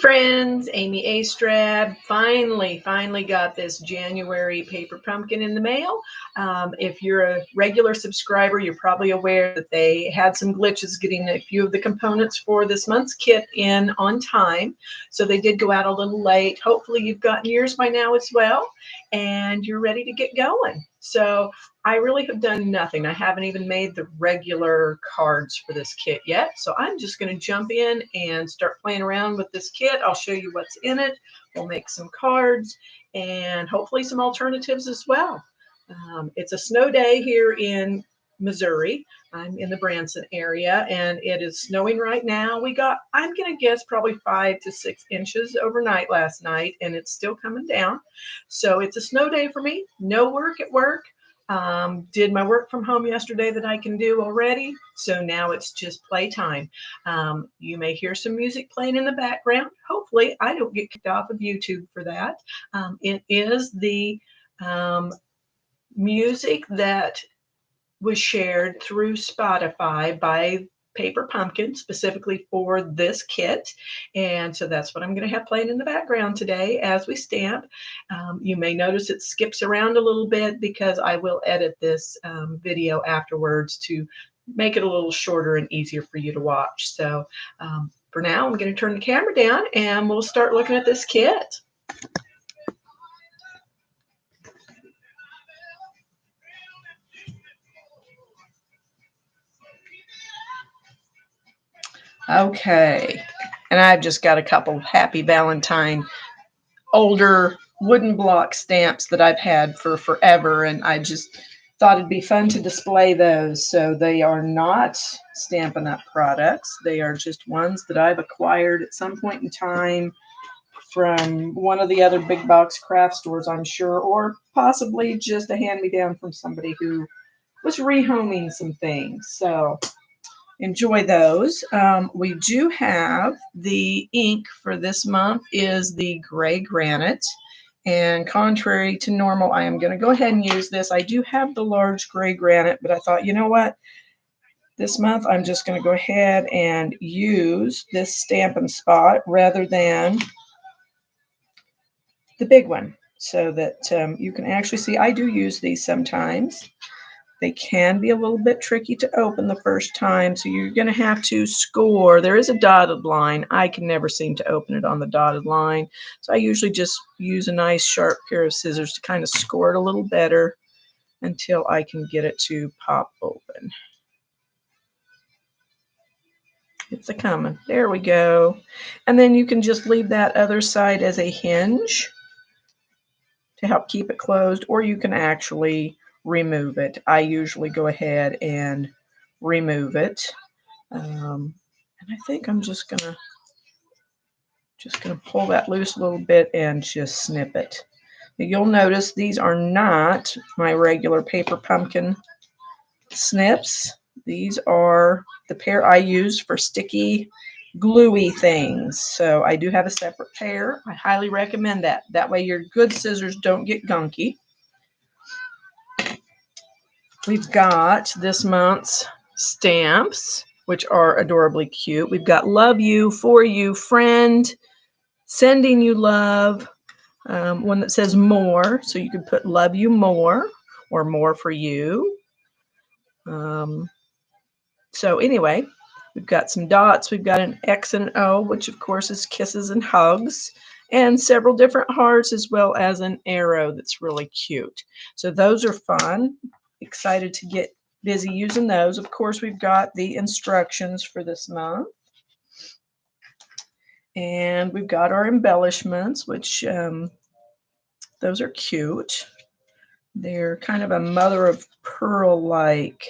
friends, Amy Astrab. Finally got this January paper pumpkin in the mail. If you're a regular subscriber, you're probably aware that they had some glitches getting a few of the components for this month's kit in on time. So they did go out a little late. Hopefully you've gotten yours by now as well, and you're ready to get going. So I really have done nothing. I haven't even made the regular cards for this kit yet. So I'm just going to jump in and start playing around with this kit. I'll show you what's in it. We'll make some cards and hopefully some alternatives as well. It's a snow day here in Missouri. I'm in the Branson area and it is snowing right now. We got, I'm going to guess, probably 5 to 6 inches overnight last night, and it's still coming down. So it's a snow day for me. No work at work. Did my work from home yesterday that I can do already. So now it's just playtime. You may hear some music playing in the background. Hopefully I don't get kicked off of YouTube for that. It is the music that was shared through Spotify by Paper Pumpkin specifically for this kit, and so that's what I'm going to have playing in the background today as we stamp. You may notice it skips around a little bit because I will edit this video afterwards to make it a little shorter and easier for you to watch. So for now, I'm going to turn the camera down and we'll start looking at this kit. Okay, and I've just got a couple Happy Valentine older wooden block stamps that I've had for forever, and I just thought it'd be fun to display those. So they are not Stampin' Up! Products. They are just ones that I've acquired at some point in time from one of the other big box craft stores, I'm sure, or possibly just a hand-me-down from somebody who was rehoming some things. So enjoy those. We do have the ink for this month is the gray granite, and contrary to normal, I am going to go ahead and use this. I do have the large gray granite, but I thought, you know what, this month I'm just going to go ahead and use this Stampin' Spot rather than the big one, so that you can actually see I do use these sometimes. They can be a little bit tricky to open the first time, so you're going to have to score. There is a dotted line. I can never seem to open it on the dotted line, so I usually just use a nice sharp pair of scissors to kind of score it a little better until I can get it to pop open. It's a coming. There we go. And then you can just leave that other side as a hinge to help keep it closed, or you can actually remove it. I usually go ahead and remove it. And I think I'm just gonna pull that loose a little bit and just snip it. Now you'll notice these are not my regular Paper Pumpkin snips. These are the pair I use for sticky, gluey things. So I do have a separate pair. I highly recommend that. That way your good scissors don't get gunky. We've got this month's stamps, which are adorably cute. We've got love you, for you, friend, sending you love, one that says more. So you could put love you more or more for you. So anyway, we've got some dots. We've got an X and an O, which of course is kisses and hugs, and several different hearts, as well as an arrow that's really cute. So those are fun. Excited to get busy using those. Of course, we've got the instructions for this month. And we've got our embellishments, which those are cute. They're kind of a mother of pearl-like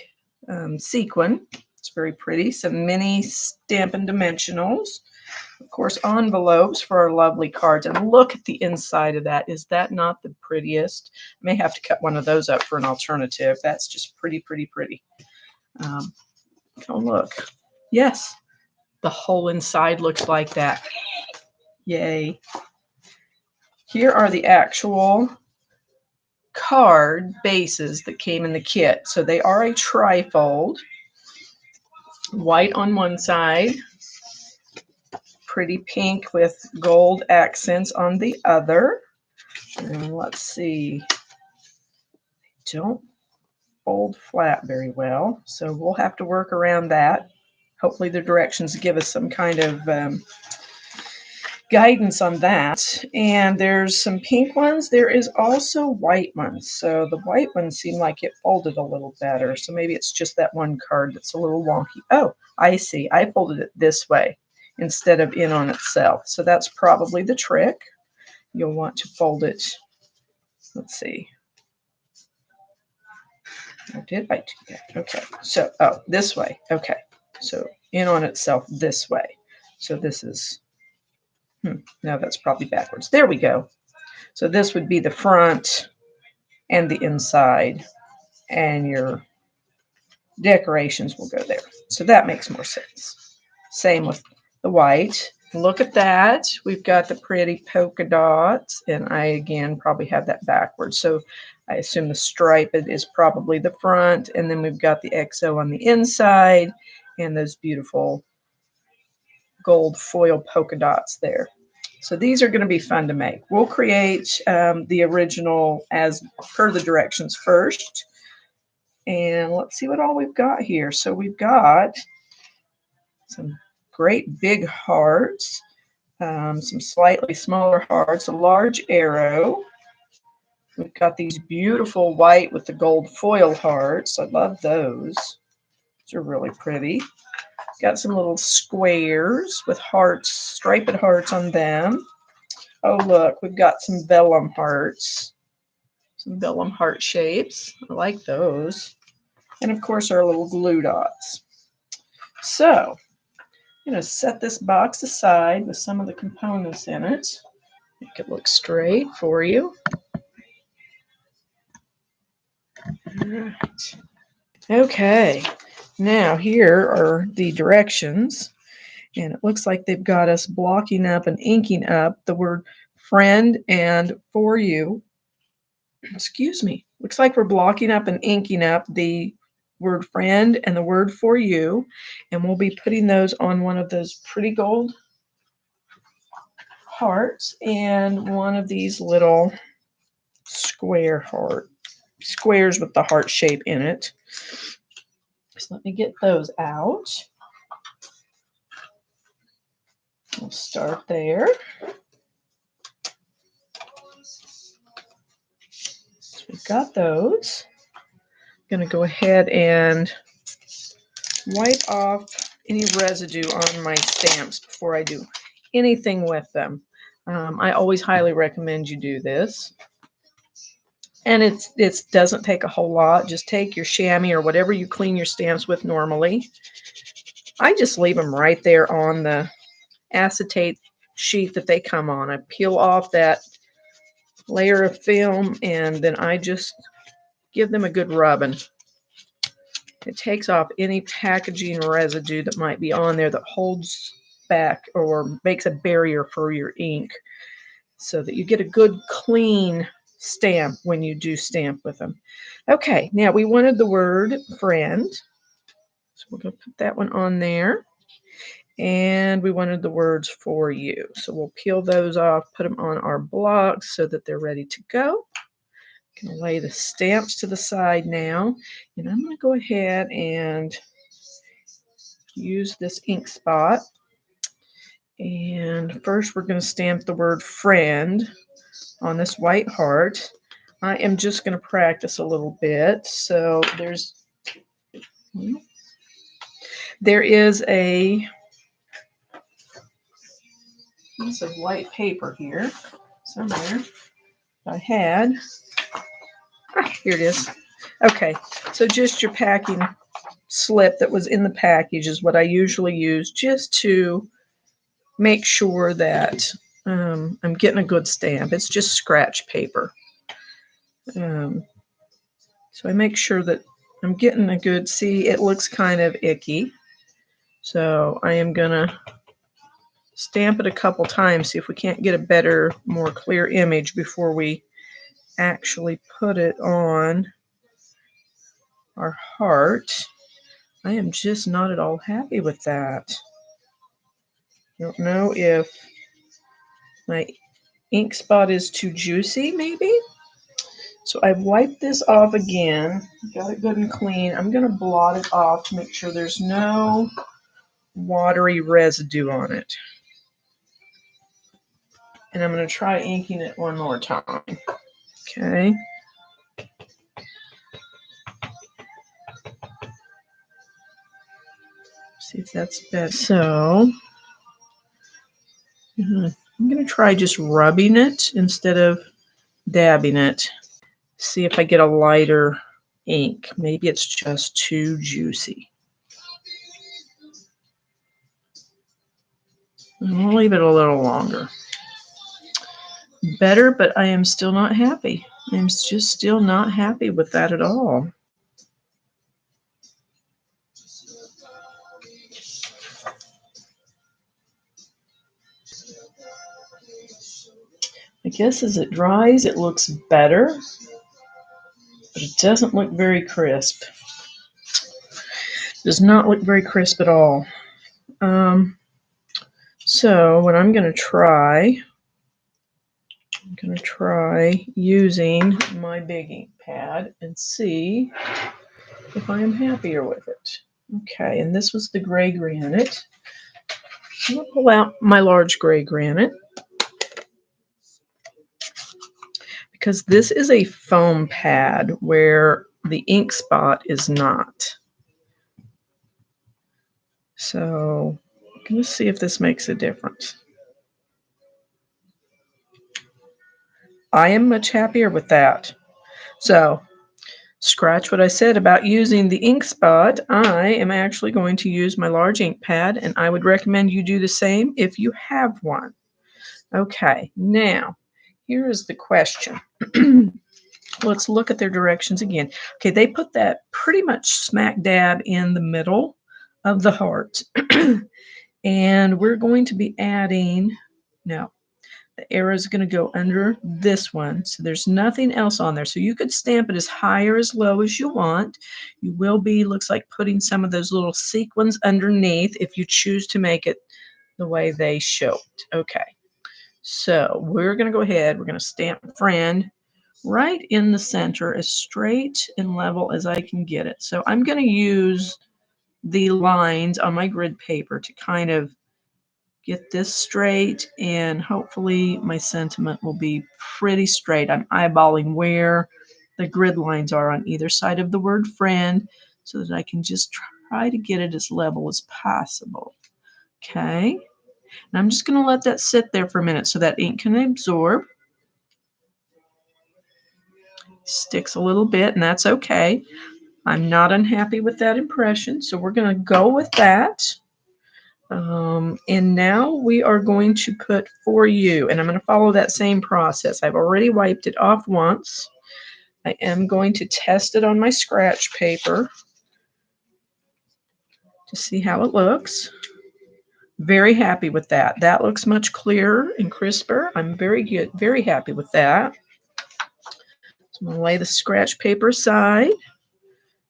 sequin. It's very pretty. Some mini Stampin' Dimensionals. Of course, envelopes for our lovely cards. And look at the inside of that. Is that not the prettiest? I may have to cut one of those up for an alternative. That's just pretty, pretty, pretty. Oh, look. Yes, the whole inside looks like that. Yay. Here are the actual card bases that came in the kit. So they are a trifold. White on one side, pretty pink with gold accents on the other. And let's see. Don't fold flat very well, so we'll have to work around that. Hopefully the directions give us some kind of guidance on that. And there's some pink ones. There is also white ones. So the white ones seem like it folded a little better. So maybe it's just that one card that's a little wonky. Oh, I see. I folded it this way instead of in on itself. So that's probably the trick. You'll want to fold it. Let's see. Or did I do that? Okay. So, oh, this way. Okay. So in on itself this way. So this is, no, that's probably backwards. There we go. So this would be the front and the inside, and your decorations will go there. So that makes more sense. Same with the white. Look at that. We've got the pretty polka dots, and I, again, probably have that backwards. So I assume the stripe is probably the front, and then we've got the XO on the inside, and those beautiful gold foil polka dots there. So these are going to be fun to make. We'll create the original as per the directions first. And let's see what all we've got here. So we've got some great big hearts, some slightly smaller hearts, a large arrow. We've got these beautiful white with the gold foil hearts. I love those. Those are really pretty. Got some little squares with hearts, striped hearts on them. Oh, look, we've got some vellum hearts, some vellum heart shapes. I like those. And, of course, our little glue dots. So I'm going to set this box aside with some of the components in it. Make it look straight for you. All right. Okay, now here are the directions. And it looks like they've got us blocking up and inking up the word friend and for you. Excuse me. Looks like we're blocking up and inking up the word friend and the word for you. And we'll be putting those on one of those pretty gold hearts and one of these little squares with the heart shape in it. So let me get those out. We'll start there. So we've got those. I'm going to go ahead and wipe off any residue on my stamps before I do anything with them. I always highly recommend you do this. And it doesn't take a whole lot. Just take your chamois or whatever you clean your stamps with normally. I just leave them right there on the acetate sheet that they come on. I peel off that layer of film and then I just give them a good rubbing. It takes off any packaging residue that might be on there that holds back or makes a barrier for your ink so that you get a good clean stamp when you do stamp with them. Okay, now we wanted the word friend. So we're going to put that one on there. And we wanted the words for you. So we'll peel those off, put them on our blocks so that they're ready to go. I'm going to lay the stamps to the side now. And I'm going to go ahead and use this ink spot. And first we're going to stamp the word friend on this white heart. I am just going to practice a little bit. So there is a piece of white paper here somewhere I had. Here it is. Okay, so just your packing slip that was in the package is what I usually use just to make sure that I'm getting a good stamp. It's just scratch paper. So I make sure that I'm getting a good, see, it looks kind of icky. So I am going to stamp it a couple times, see if we can't get a better, more clear image before we actually put it on our heart. I am just not at all happy with that. Don't know if my ink spot is too juicy, maybe. So I've wiped this off again. Got it good and clean. I'm going to blot it off to make sure there's no watery residue on it. And I'm going to try inking it one more time. Okay. See if that's better. So I'm going to try just rubbing it instead of dabbing it. See if I get a lighter ink. Maybe it's just too juicy. I'll leave it a little longer. Better, but I am still not happy. I'm just still not happy with that at all. I guess as it dries, it looks better, but it doesn't look very crisp. Does not look very crisp at all. So what I'm going to try using my big ink pad and see if I am happier with it. Okay, and this was the gray granite. I'm going to pull out my large gray granite because this is a foam pad where the ink spot is not. So I'm going to see if this makes a difference. I am much happier with that. So scratch what I said about using the ink spot. I am actually going to use my large ink pad, and I would recommend you do the same if you have one. Okay, now here is the question. Let's look at their directions again. Okay, they put that pretty much smack dab in the middle of the heart. And we're going to be adding, no, the arrow is going to go under this one. So there's nothing else on there. So you could stamp it as high or as low as you want. You will be, looks like, putting some of those little sequins underneath if you choose to make it the way they show it. Okay. So we're going to go ahead. We're going to stamp friend right in the center as straight and level as I can get it. So I'm going to use the lines on my grid paper to kind of get this straight, and hopefully my sentiment will be pretty straight. I'm eyeballing where the grid lines are on either side of the word friend so that I can just try to get it as level as possible. Okay, and I'm just going to let that sit there for a minute so that ink can absorb. Sticks a little bit, and that's okay. I'm not unhappy with that impression, so we're going to go with that. And now we are going to put for you, and I'm going to follow that same process. I've already wiped it off once. I am going to test it on my scratch paper to see how it looks. Very happy with that. That looks much clearer and crisper. I'm very happy with that. So I'm going to lay the scratch paper aside.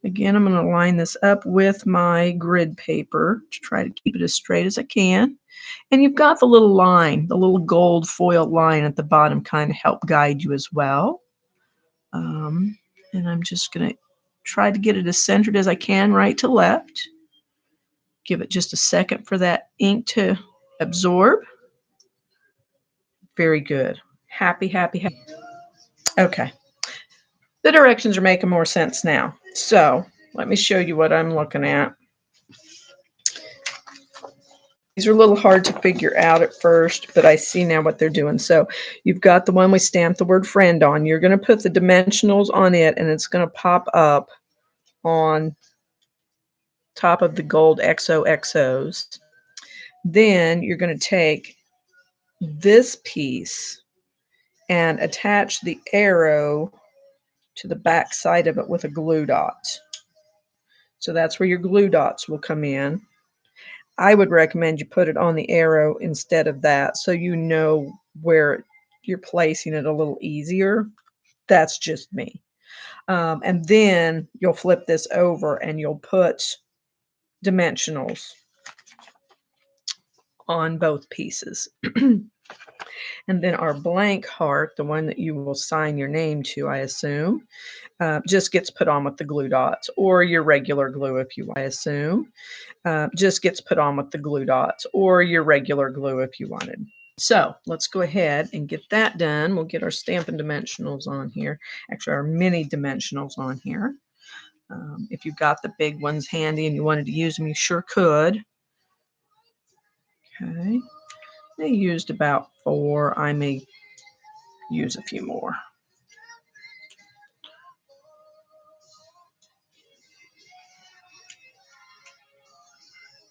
Again, I'm going to line this up with my grid paper to try to keep it as straight as I can. And you've got the little line, the little gold foil line at the bottom, kind of help guide you as well. And I'm just going to try to get it as centered as I can, right to left. Give it just a second for that ink to absorb. Very good. Happy, happy, happy. Okay. The directions are making more sense now. So let me show you what I'm looking at. These are a little hard to figure out at first, but I see now what they're doing. So you've got the one we stamped the word friend on. You're going to put the dimensionals on it, and it's going to pop up on top of the gold XOXOs. Then you're going to take this piece and attach the arrow to the back side of it with a glue dot. So that's where your glue dots will come in. I would recommend you put it on the arrow instead of that so you know where you're placing it a little easier. That's just me. And then you'll flip this over and you'll put dimensionals on both pieces. And then our blank heart, the one that you will sign your name to, I assume, just gets put on with the glue dots, or your regular glue if you want, I assume, just gets put on with the glue dots, or your regular glue if you wanted. So let's go ahead and get that done. We'll get our Stampin' Dimensionals on here, actually our mini dimensionals on here. If you've got the big ones handy and you wanted to use them, you sure could. Okay, they used about 4. I may use a few more.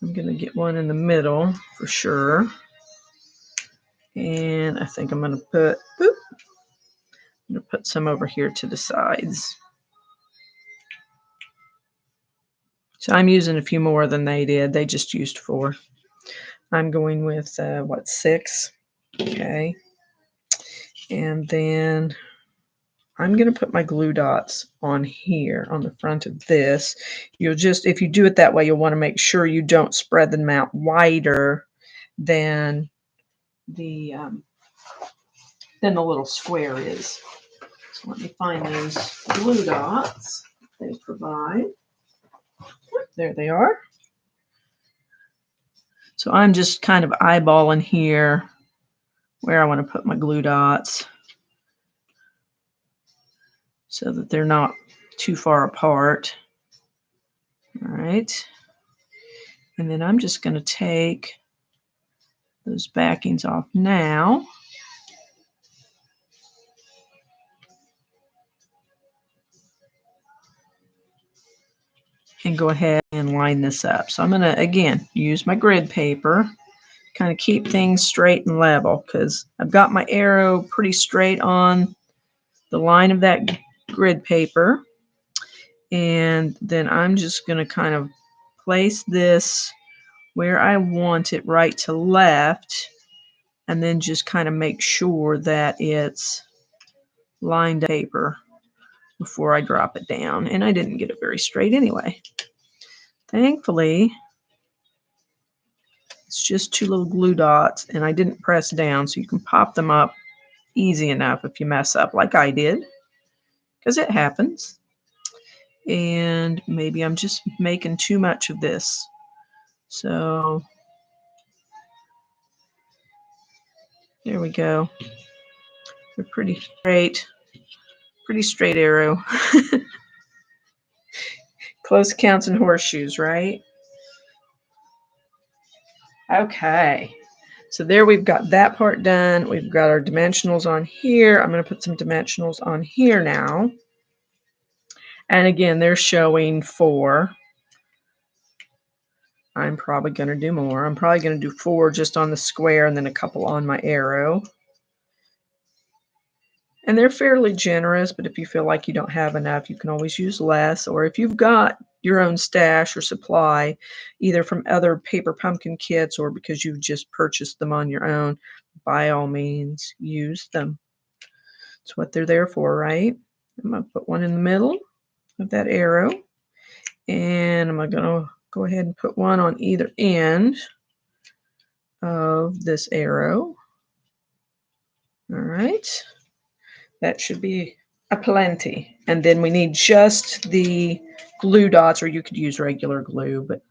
I'm going to get one in the middle for sure. And I think I'm going to put, I'm going to put some over here to the sides. So I'm using a few more than they did. They just used 4. I'm going with, 6? Okay. And then I'm going to put my glue dots on here on the front of this. You'll just, if you do it that way, you'll want to make sure you don't spread them out wider than the little square is. So let me find those glue dots they provide. There they are. So I'm just kind of eyeballing here where I want to put my glue dots so that they're not too far apart. All right. And then I'm just going to take those backings off now. And go ahead and line this up. So I'm going to, again, use my grid paper, kind of keep things straight and level, because I've got my arrow pretty straight on the line of that grid paper. And then I'm just going to kind of place this where I want it, right to left, and then just kind of make sure that it's lined paper before I drop it down. And I didn't get it very straight anyway. Thankfully, it's just 2 little glue dots, and I didn't press down, so you can pop them up easy enough if you mess up like I did, because it happens. And maybe I'm just making too much of this. So there we go. They're pretty straight arrow. Close counts and horseshoes, right? Okay. So there we've got that part done. We've got our dimensionals on here. I'm going to put some dimensionals on here now. And again, they're showing 4. I'm probably going to do more. I'm probably going to do 4 just on the square and then a couple on my arrow. And they're fairly generous, but if you feel like you don't have enough, you can always use less. Or if you've got your own stash or supply, either from other paper pumpkin kits or because you've just purchased them on your own, by all means, use them. It's what they're there for, right? I'm going to put one in the middle of that arrow. And I'm going to go ahead and put one on either end of this arrow. All right. That should be a plenty. And then we need just the glue dots, or you could use regular glue, but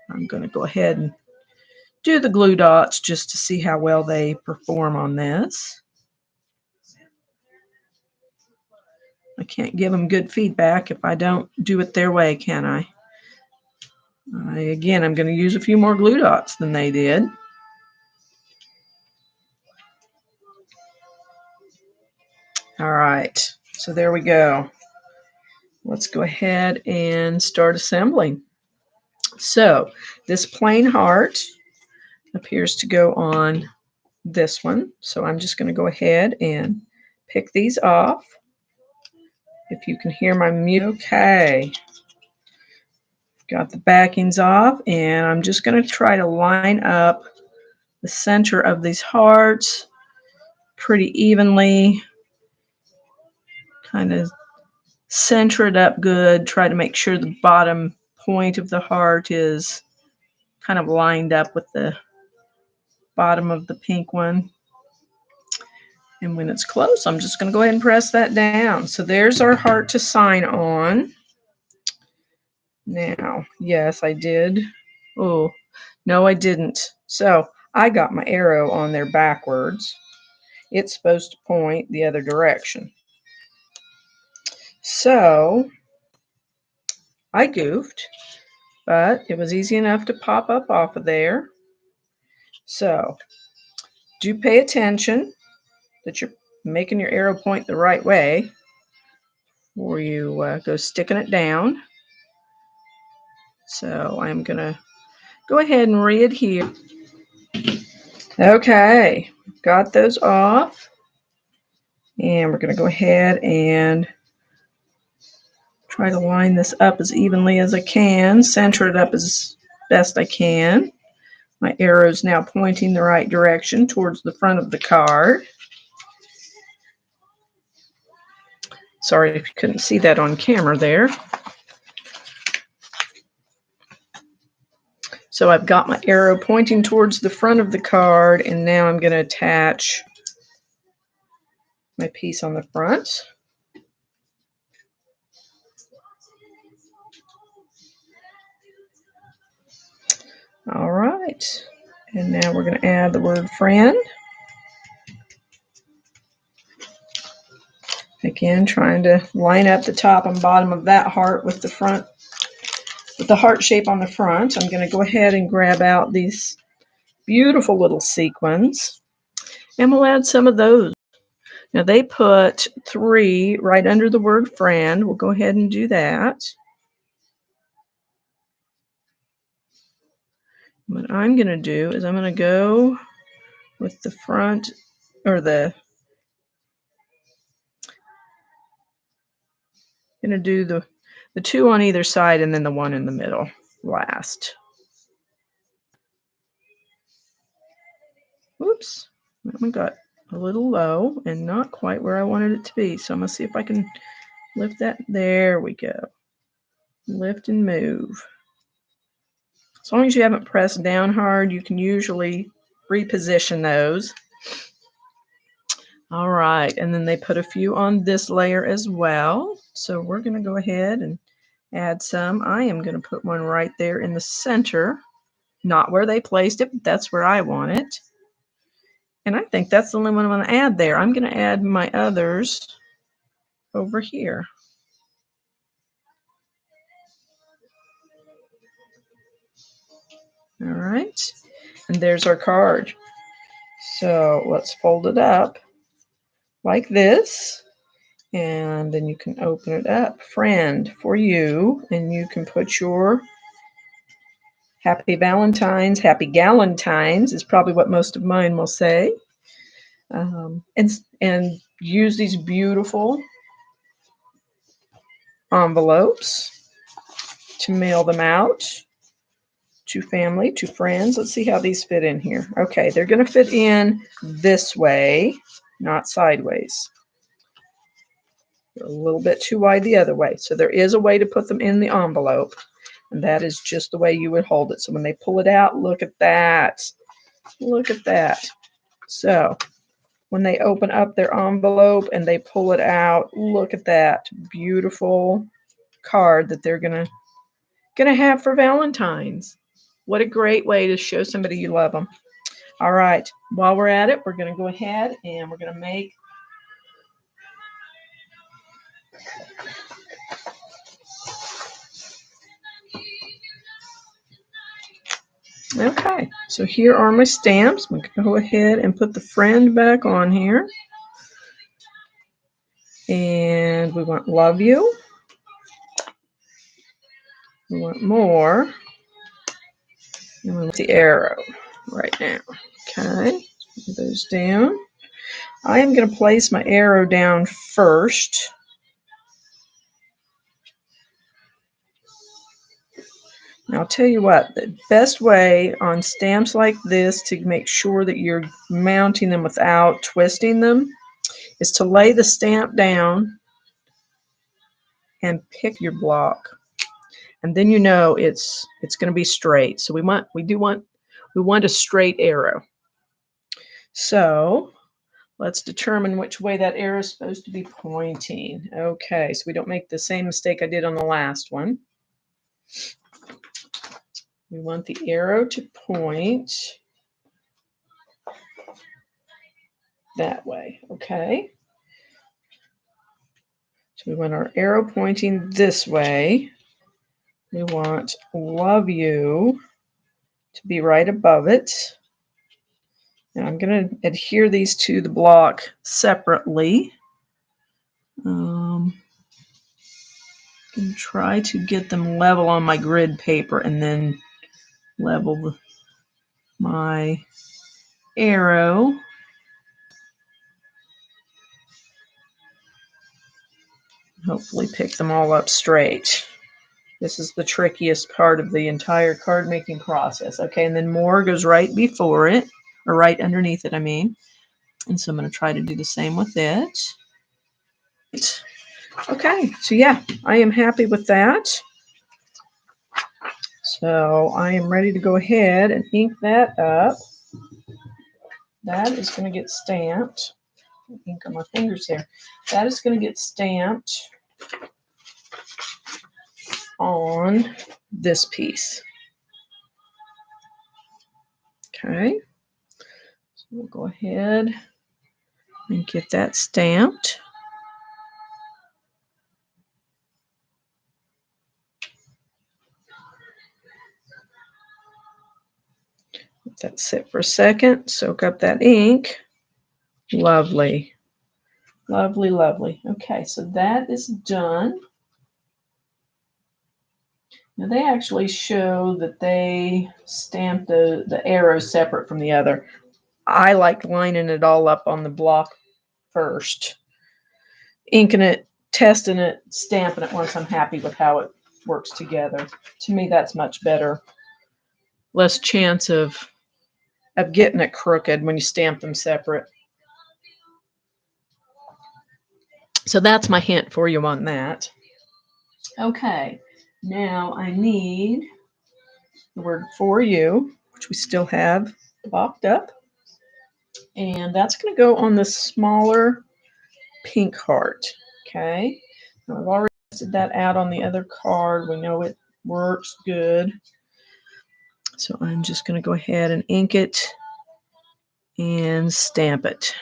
I'm going to go ahead and do the glue dots just to see how well they perform on this. I can't give them good feedback if I don't do it their way, can I? Again, I'm going to use a few more glue dots than they did. All right, so there we go. Let's go ahead and start assembling. So this plain heart appears to go on this one. So I'm just going to go ahead and pick these off. If you can hear my music, okay. Got the backings off, and I'm just going to try to line up the center of these hearts pretty evenly. Kind of center it up good. Try to make sure the bottom point of the heart is kind of lined up with the bottom of the pink one. And when it's close, I'm just going to go ahead and press that down. So there's our heart to sign on. Now, yes, I did. Oh, no, I didn't. So I got my arrow on there backwards. It's supposed to point the other direction. So I goofed, but it was easy enough to pop up off of there. So do pay attention that you're making your arrow point the right way before you go sticking it down. So I'm going to go ahead and re-adhere. Okay, got those off. And we're going to go ahead and try to line this up as evenly as I can, center it up as best I can. My arrow's now pointing the right direction towards the front of the card. Sorry if you couldn't see that on camera there. So I've got my arrow pointing towards the front of the card, and now I'm going to attach my piece on the front. All right, and now we're going to add the word friend. Again, trying to line up the top and bottom of that heart with the front, with the heart shape on the front. I'm going to go ahead and grab out these beautiful little sequins, and we'll add some of those. Now they put 3 right under the word friend. We'll go ahead and do that. What I'm going to do is I'm going to go with the front, or going to do the 2 on either side and then the 1 in the middle last. Whoops, that one got a little low and not quite where I wanted it to be. So I'm going to see if I can lift that. There we go. Lift and move. As long as you haven't pressed down hard, you can usually reposition those. All right, and then they put a few on this layer as well. So we're going to go ahead and add some. I am going to put one right there in the center, not where they placed it, but that's where I want it. And I think that's the only one I'm going to add there. I'm going to add my others over here. All right, and there's our card. So let's fold it up like this, and then you can open it up. Friend for you, and you can put your Happy Valentine's, Happy Galentines is probably what most of mine will say. And use these beautiful envelopes to mail them out to family, to friends. Let's see how these fit in here. Okay, they're going to fit in this way, not sideways. They're a little bit too wide the other way. So there is a way to put them in the envelope, and that is just the way you would hold it. So when they pull it out, look at that. Look at that. So when they open up their envelope and they pull it out, look at that beautiful card that they're gonna have for Valentine's. What a great way to show somebody you love them. All right, while we're at it, we're gonna go ahead and we're gonna make okay, so here are my stamps. We can go ahead and put the friend back on here. And we want love you. We want more. And we want the arrow right now. Okay, put those down. I am going to place my arrow down first. Now, I'll tell you what, the best way on stamps like this to make sure that you're mounting them without twisting them is to lay the stamp down and pick your block. And then you know it's going to be straight. So we want a straight arrow. So let's determine which way that arrow is supposed to be pointing. Okay, so we don't make the same mistake I did on the last one. We want the arrow to point that way, okay? So we want our arrow pointing this way. We want love you to be right above it. And I'm going to adhere these to the block separately. And try to get them level on my grid paper and then level my arrow. Hopefully pick them all up straight. This is the trickiest part of the entire card making process. Okay, and then more goes right before it, or right underneath it, I mean. And so I'm going to try to do the same with it. Okay, so yeah, I am happy with that. So I am ready to go ahead and ink that up. That is going to get stamped. Ink on my fingers there. That is going to get stamped on this piece. Okay, so we'll go ahead and get that stamped. Let that sit for a second, soak up that ink. Lovely. Lovely, lovely. Okay, so that is done. Now they actually show that they stamped the arrows separate from the other. I like lining it all up on the block first, inking it, testing it, stamping it once I'm happy with how it works together. To me, that's much better. Less chance of getting it crooked when you stamp them separate. So that's my hint for you on that. Okay, now I need the word for you, which we still have blocked up. And that's going to go on the smaller pink heart. Okay, now I've already tested that out on the other card. We know it works good. So I'm just going to go ahead and ink it and stamp it.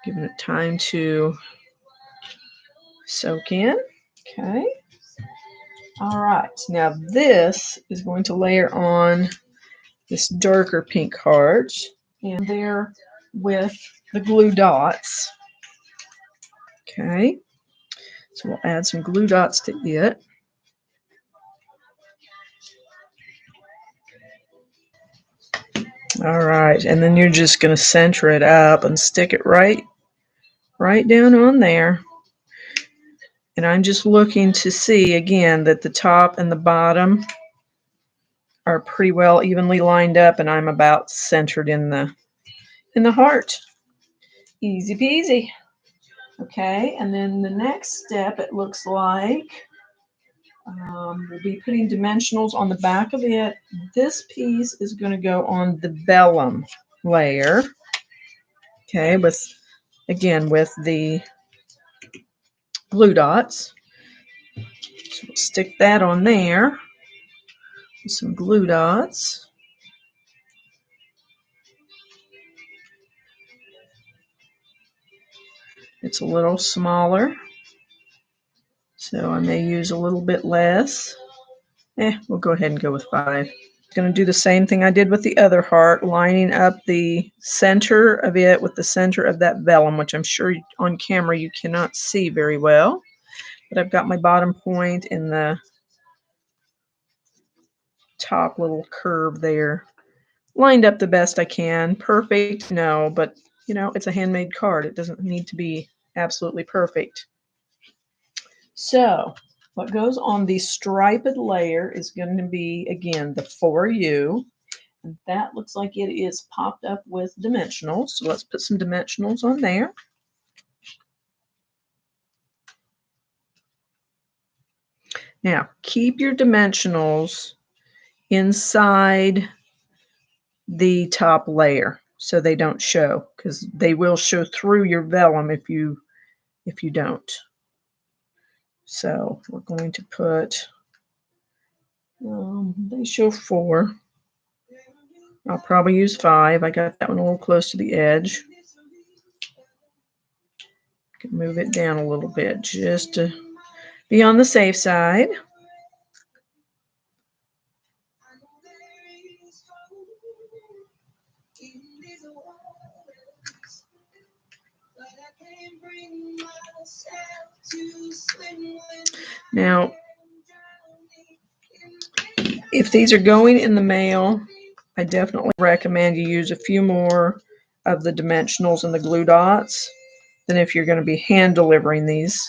Giving it time to soak in. Okay. All right. Now this is going to layer on this darker pink heart, and there with the glue dots. Okay. So we'll add some glue dots to it. All right. And then you're just going to center it up and stick it right down on there. And I'm just looking to see, again, that the top and the bottom are pretty well evenly lined up, and I'm about centered in the heart. Easy peasy. Okay, and then the next step, it looks like, we'll be putting dimensionals on the back of it. This piece is going to go on the vellum layer. Okay, with the glue dots. So we'll stick that on there with some glue dots. It's a little smaller, so I may use a little bit less. We'll go ahead and go with 5. I'm going to do the same thing I did with the other heart, lining up the center of it with the center of that vellum, which I'm sure on camera you cannot see very well. But I've got my bottom point in the top little curve there lined up the best I can. Perfect? No, but you know, it's a handmade card. It doesn't need to be absolutely perfect. So what goes on the striped layer is going to be, again, the for you. And that looks like it is popped up with dimensionals. So let's put some dimensionals on there. Now, keep your dimensionals inside the top layer so they don't show, because they will show through your vellum if you don't. So we're going to put, they show 4. I'll probably use 5. I got that one a little close to the edge. Can move it down a little bit just to be on the safe side. Now, if these are going in the mail, I definitely recommend you use a few more of the dimensionals and the glue dots than if you're going to be hand delivering these,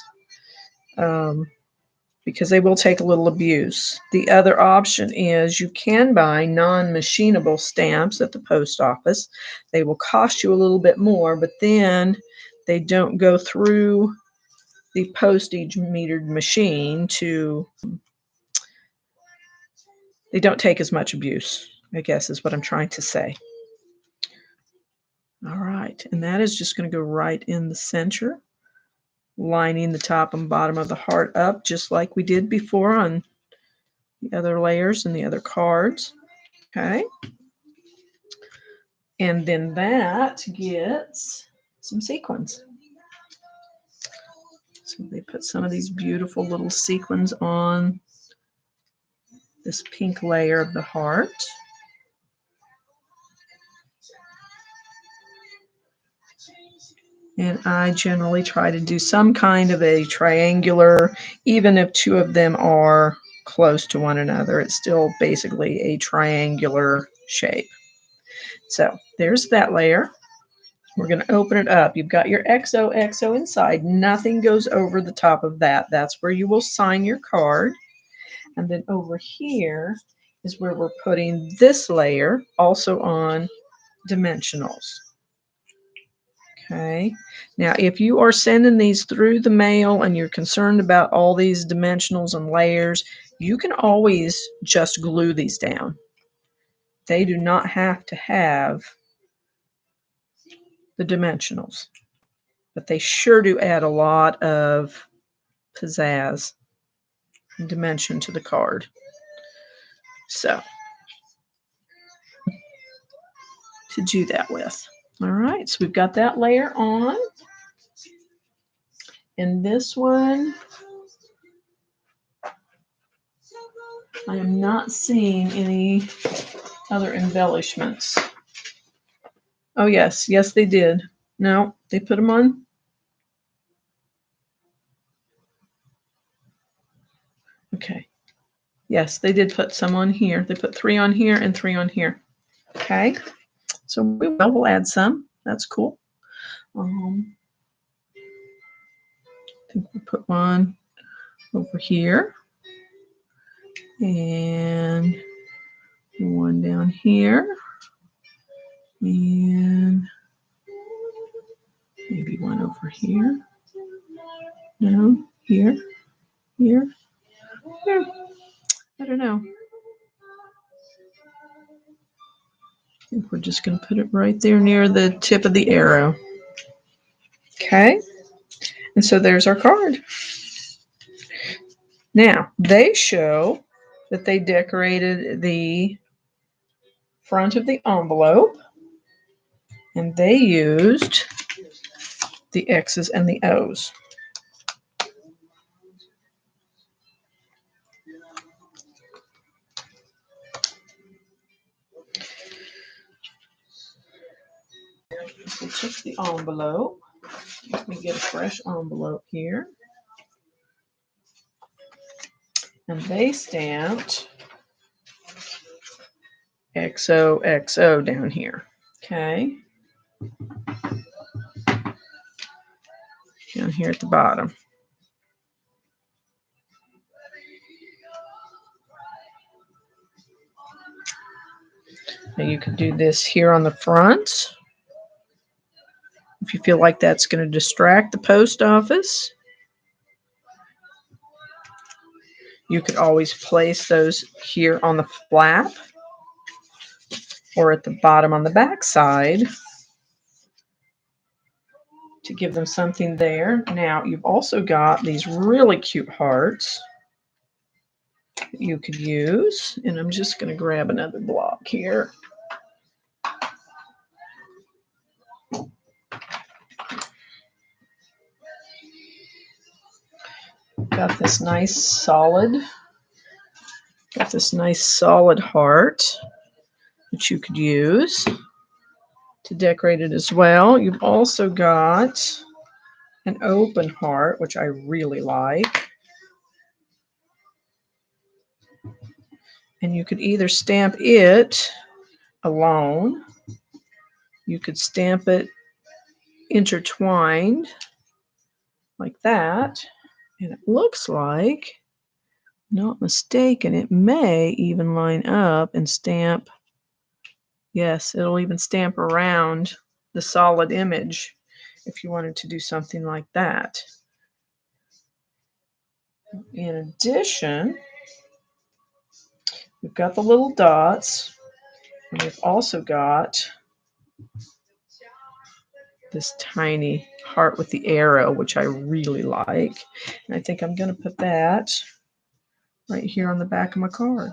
because they will take a little abuse. The other option is you can buy non-machinable stamps at the post office. They will cost you a little bit more, but then they don't go through the postage metered machine they don't take as much abuse, I guess is what I'm trying to say. All right, and that is just going to go right in the center, lining the top and bottom of the heart up just like we did before on the other layers and the other cards. Okay. And then that gets some sequins. So they put some of these beautiful little sequins on this pink layer of the heart. And I generally try to do some kind of a triangular, even if 2 of them are close to one another, it's still basically a triangular shape. So there's that layer. We're going to open it up. You've got your XOXO inside. Nothing goes over the top of that. That's where you will sign your card. And then over here is where we're putting this layer, also on dimensionals. Okay. Now, if you are sending these through the mail and you're concerned about all these dimensionals and layers, you can always just glue these down. They do not have to have the dimensionals, but they sure do add a lot of pizzazz and dimension to the card. So, to do that with. All right, so we've got that layer on. And this one, I am not seeing any other embellishments. Oh, yes, they did. No, they put them on. Okay. Yes, they did put some on here. They put 3 on here and 3 on here. Okay. So we'll add some. That's cool. I think we'll put one over here. And one down here. And maybe one over here. No, here. I don't know. I think we're just going to put it right there near the tip of the arrow. Okay. And so there's our card. Now, they show that they decorated the front of the envelope, and they used the X's and the O's. We took the envelope. Let me get a fresh envelope here. And they stamped XOXO down here. Okay. Down here at the bottom. Now you could do this here on the front if you feel like that's going to distract the post office. You could always place those here on the flap or at the bottom on the back side to give them something there. Now, you've also got these really cute hearts that you could use. And I'm just going to grab another block here. Got this nice solid heart that you could use to decorate it as well. You've also got an open heart, which I really like. And you could either stamp it alone, you could stamp it intertwined like that, and it looks like, not mistaken, it may even line up and stamp. Yes, it'll even stamp around the solid image if you wanted to do something like that. In addition, we've got the little dots, and we've also got this tiny heart with the arrow, which I really like. And I think I'm going to put that right here on the back of my card.